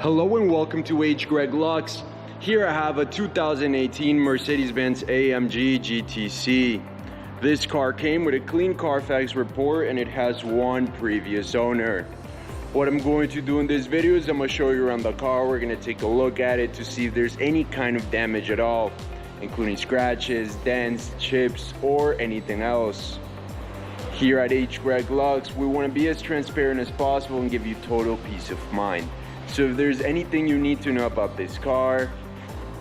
Hello and welcome to H. Greg Lux. Here I have a 2018 Mercedes-Benz AMG GTC. This car came with a clean Carfax report and it has one previous owner. What I'm going to do in this video is I'm going to show you around the car. We're going to take a look at it to see if there's any kind of damage at all, including scratches, dents, chips, or anything else. Here at H. Greg Lux, we want to be as transparent as possible and give you total peace of mind. So if there's anything you need to know about this car,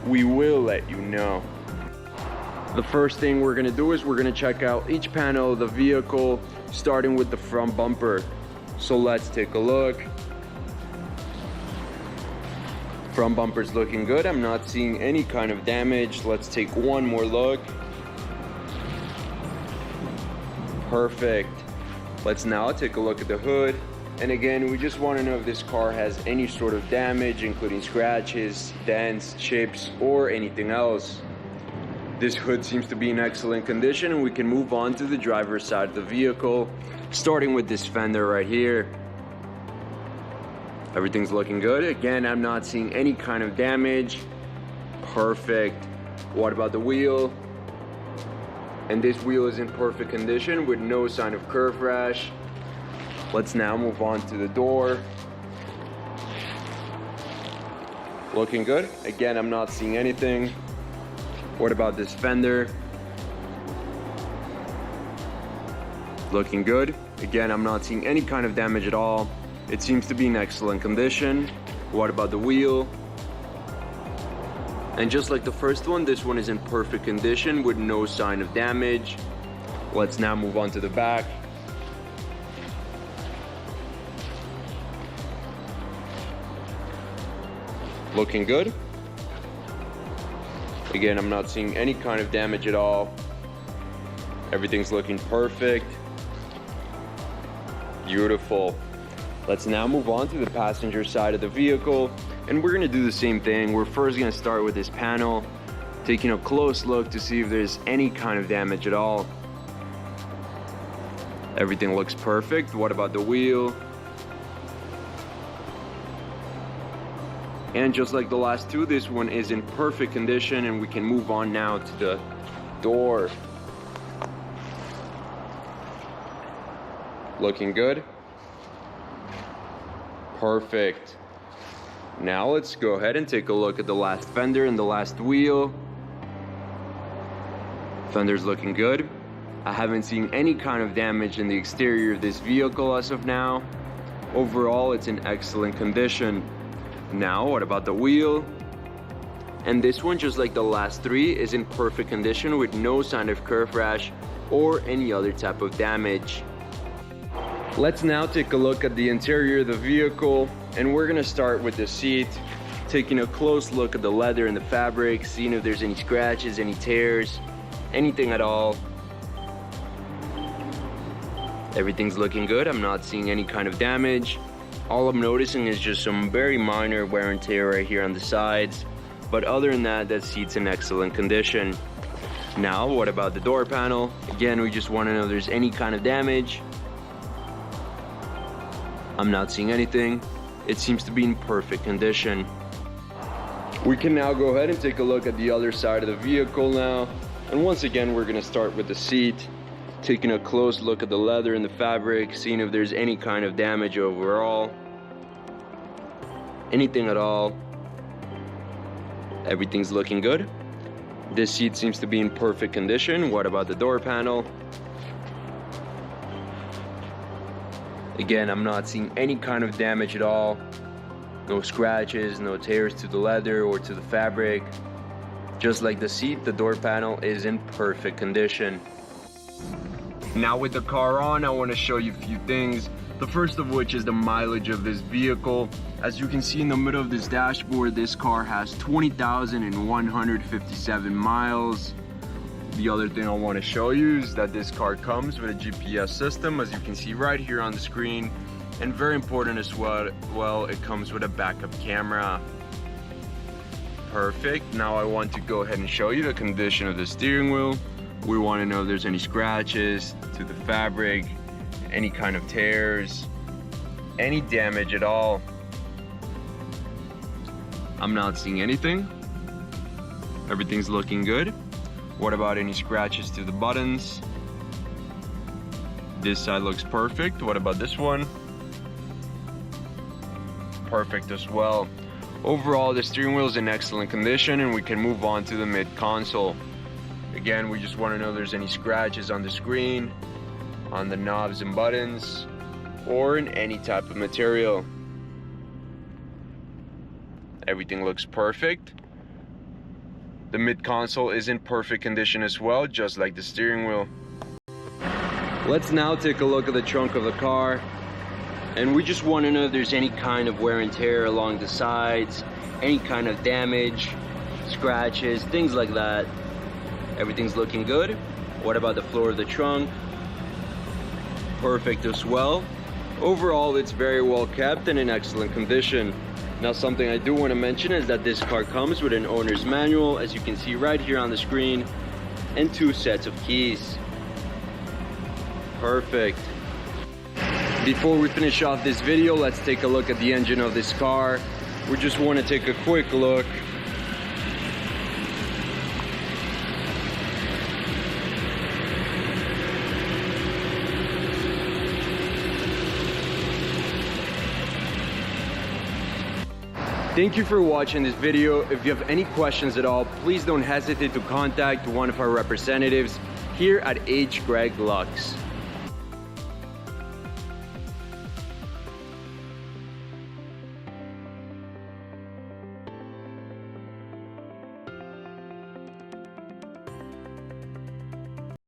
we will let you know. The first thing we're gonna do is we're gonna check out each panel of the vehicle, starting with the front bumper. So let's take a look. Front bumper's looking good. I'm not seeing any kind of damage. Let's take one more look. Perfect. Let's now take a look at the hood. And again, we just want to know if this car has any sort of damage, including scratches, dents, chips, or anything else. This hood seems to be in excellent condition, and we can move on to the driver's side of the vehicle, starting with this fender right here. Everything's looking good. Again, I'm not seeing any kind of damage. Perfect. What about the wheel? And this wheel is in perfect condition with no sign of curve rash. Let's now move on to the door. Looking good. Again, I'm not seeing anything. What about this fender? Looking good. Again, I'm not seeing any kind of damage at all. It seems to be in excellent condition. What about the wheel? And just like the first one, this one is in perfect condition with no sign of damage. Let's now move on to the back. Looking good. Again, I'm not seeing any kind of damage at all. Everything's looking perfect. Beautiful. Let's now move on to the passenger side of the vehicle, and we're gonna do the same thing. We're first gonna start with this panel, taking a close look to see if there's any kind of damage at all. Everything looks perfect. What about the wheel? And just like the last two, this one is in perfect condition, and we can move on now to the door. Looking good. Perfect. Now let's go ahead and take a look at the last fender and the last wheel. Fender's looking good. I haven't seen any kind of damage in the exterior of this vehicle as of now. Overall, it's in excellent condition. Now, what about the wheel? And this one, just like the last three, is in perfect condition with no sign of curve rash or any other type of damage. Let's now take a look at the interior of the vehicle, and we're gonna start with the seat, taking a close look at the leather and the fabric, seeing if there's any scratches, any tears, anything at all. Everything's looking good. I'm not seeing any kind of damage. All I'm noticing is just some very minor wear and tear right here on the sides. But other than that, that seat's in excellent condition. Now, what about the door panel? Again, we just want to know if there's any kind of damage. I'm not seeing anything. It seems to be in perfect condition. We can now go ahead and take a look at the other side of the vehicle now. And once again, we're going to start with the seat, taking a close look at the leather and the fabric, seeing if there's any kind of damage overall. Anything at all. Everything's looking good. This seat seems to be in perfect condition. What about the door panel? Again, I'm not seeing any kind of damage at all. No scratches, no tears to the leather or to the fabric. Just like the seat, the door panel is in perfect condition. Now with the car on, I want to show you a few things. The first of which is the mileage of this vehicle. As you can see in the middle of this dashboard, this car has 20,157 miles. The other thing I want to show you is that this car comes with a GPS system, as you can see right here on the screen. And very important as well, it comes with a backup camera. Perfect. Now I want to go ahead and show you the condition of the steering wheel. We want to know if there's any scratches to the fabric, any kind of tears, any damage at all. I'm not seeing anything. Everything's looking good. What about any scratches to the buttons? This side looks perfect. What about this one? Perfect as well. Overall, the steering wheel is in excellent condition, and we can move on to the mid console. Again, we just want to know if there's any scratches on the screen, on the knobs and buttons, or in any type of material. Everything looks perfect. The mid console is in perfect condition as well, just like the steering wheel. Let's now take a look at the trunk of the car, and we just want to know if there's any kind of wear and tear along the sides, any kind of damage, scratches, things like that. Everything's looking good. What about the floor of the trunk? Perfect as well. Overall, it's very well kept and in excellent condition. Now, something I do want to mention is that this car comes with an owner's manual, as you can see right here on the screen, and 2 sets of keys. Perfect. Before we finish off this video, let's take a look at the engine of this car. We just want to take a quick look. Thank you for watching this video. If you have any questions at all, please don't hesitate to contact one of our representatives here at H. Greg Lux.